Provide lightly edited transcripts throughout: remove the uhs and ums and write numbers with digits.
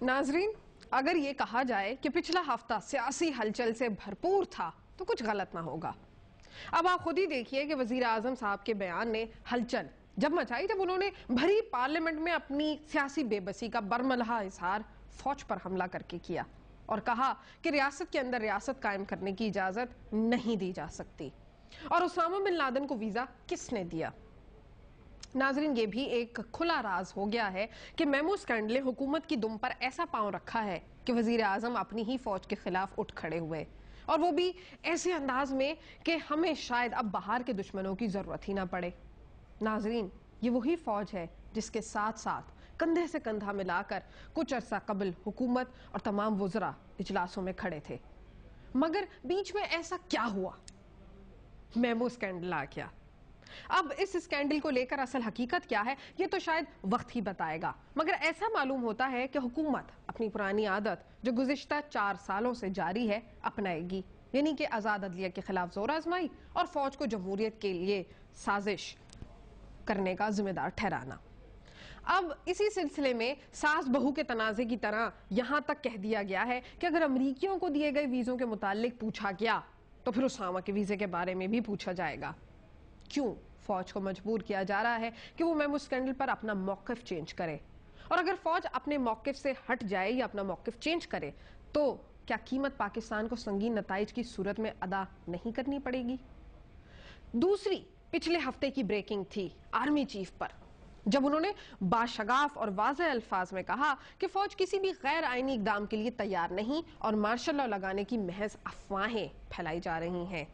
नाजरीन, अगर ये कहा जाए कि पिछला हफ्ता सियासी हलचल से भरपूर था तो कुछ गलत ना होगा। अब आप खुद ही देखिए कि वजीर आजम साहब के बयान ने हलचल जब मचाई, जब उन्होंने भरी पार्लियामेंट में अपनी सियासी बेबसी का बरमलहा इजहार फौज पर हमला करके किया और कहा कि रियासत के अंदर रियासत कायम करने की इजाजत नहीं दी जा सकती। और उसामा बिन लादेन को वीजा किसने दिया? नाजरीन, ये भी एक खुला राज हो गया है कि मेमो स्कैंडल ने हुकूमत की दुम पर ऐसा पांव रखा है कि वजीर आजम अपनी ही फौज के खिलाफ उठ खड़े हुए, और वो भी ऐसे अंदाज में कि हमें शायद अब बाहर के दुश्मनों की जरूरत ही ना पड़े। नाजरीन, ये वही फौज है जिसके साथ साथ कंधे से कंधा मिलाकर कुछ अरसा कबल हुकूमत और तमाम वुज़रा इजलासों में खड़े थे। मगर बीच में ऐसा क्या हुआ? मेमो स्कैंडल आ गया। अब इस स्कैंडल को लेकर असल हकीकत क्या है ये तो शायद वक्त ही बताएगा, मगर ऐसा मालूम होता है कि हुकूमत अपनी पुरानी आदत जो गुज़िश्ता 4 सालों से जारी है अपनाएगी, यानी कि आज़ाद अदलिया के खिलाफ जोर आजमाई और फौज को जमहूरियत के लिए साजिश करने का जिम्मेदार ठहराना। अब इसी सिलसिले में सास बहू के तनाजे की तरह यहां तक कह दिया गया है कि अगर अमरीकियों को दिए गए वीजों के मुतालिक पूछा गया तो फिर उसामा के वीजे के बारे में भी पूछा जाएगा। क्यों फौज को मजबूर किया जा रहा है कि वो मेमो स्कैंडल पर अपना मौकिफ चेंज करे? और अगर फौज अपने मौकिफ से हट जाए या अपना मौकिफ चेंज करे तो क्या कीमत पाकिस्तान को संगीन नताइज की सूरत में अदा नहीं करनी पड़ेगी? दूसरी पिछले हफ्ते की ब्रेकिंग थी आर्मी चीफ पर, जब उन्होंने बाशगाफ और वाज़ेह अल्फाज में कहा कि फौज किसी भी गैर आईनी इकदाम के लिए तैयार नहीं और मार्शल लॉ लगाने की महज अफवाहें फैलाई जा रही हैं।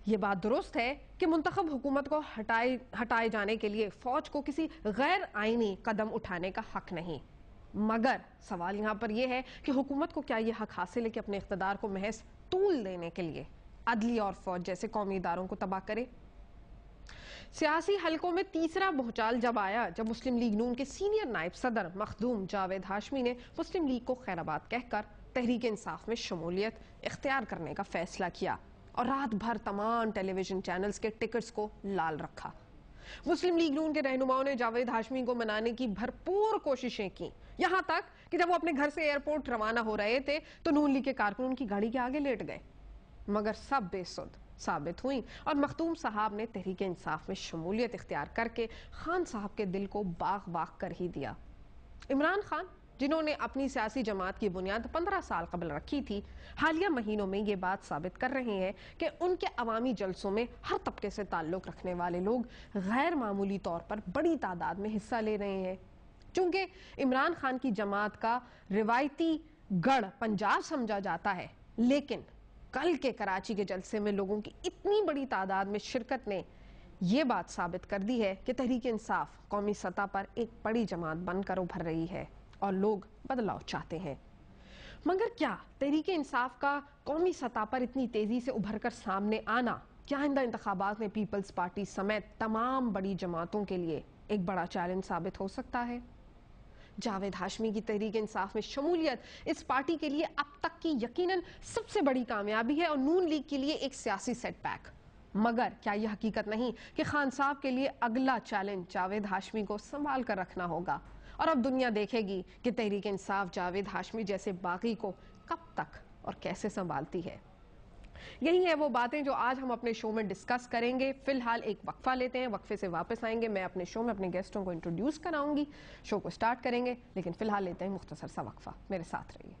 ये बात दुरुस्त है कि मुंतखब हुकूमत को हटाए जाने के लिए फौज को किसी गैर आईनी कदम उठाने का हक नहीं, मगर सवाल यहां पर यह है कि हुकूमत को क्या यह हक हासिल है कि अपने इख्तिदार को महज तूल देने के लिए अदलिया और फौज जैसे कौमी इदारों को तबाह करे? सियासी हलकों में तीसरा भूचाल जब आया जब मुस्लिम लीग नून के सीनियर नायब सदर मखदूम जावेद हाशमी ने मुस्लिम लीग को खैराबाद कहकर तहरीक इंसाफ में शमूलियत इख्तियार करने का फैसला किया और रात भर तमाम टेलीविजन चैनल्स के टिकट्स को लाल रखा। मुस्लिम लीग नून के रहनुमाओं ने जावेद हाशमी को मनाने की भरपूर कोशिशें की, यहां तक कि जब वो अपने घर से एयरपोर्ट रवाना हो रहे थे तो नून लीग के कारकुन उनकी गाड़ी के आगे लेट गए, मगर सब बेसुध साबित हुई और मखदूम साहब ने तहरीक इंसाफ में शमूलियत इख्तियार करके खान साहब के दिल को बाग बाग कर ही दिया। इमरान खान, जिन्होंने अपनी सियासी जमात की बुनियाद 15 साल कबल रखी थी, हालिया महीनों में ये बात साबित कर रहे हैं कि उनके अवामी जलसों में हर तबके से ताल्लुक रखने वाले लोग गैर मामूली तौर पर बड़ी तादाद में हिस्सा ले रहे हैं। चूंकि इमरान खान की जमात का रिवायती गढ़ पंजाब समझा जाता है, लेकिन कल के कराची के जलसे में लोगों की इतनी बड़ी तादाद में शिरकत ने यह बात साबित कर दी है कि तहरीक इंसाफ कौमी सतह पर एक बड़ी जमात बनकर उभर रही है और लोग बदलाव चाहते हैं। मगर क्या तहरीक इंसाफ का कौमी सतह पर इतनी तेजी से उभर कर सामने आना क्या आइंदा इंतखाबात में पीपल्स पार्टी समेत तमाम बड़ी जमातों के लिए एक बड़ा चैलेंज साबित हो सकता है? जावेद हाशमी की तहरीक इंसाफ में शमूलियत इस पार्टी के लिए अब तक की यकीनन सबसे बड़ी कामयाबी है और नून लीग के लिए एक सियासी सेटबैक। मगर क्या यह हकीकत नहीं कि खान साहब के लिए अगला चैलेंज जावेद हाशमी को संभाल कर रखना होगा? और अब दुनिया देखेगी कि तहरीक इंसाफ जावेद हाशमी जैसे बागी को कब तक और कैसे संभालती है। यही है वो बातें जो आज हम अपने शो में डिस्कस करेंगे। फिलहाल एक वक्फा लेते हैं, वक्फे से वापस आएंगे, मैं अपने शो में अपने गेस्टों को इंट्रोड्यूस कराऊंगी, शो को स्टार्ट करेंगे, लेकिन फिलहाल लेते हैं मुख्तसर सा वक्फा। मेरे साथ रहिए।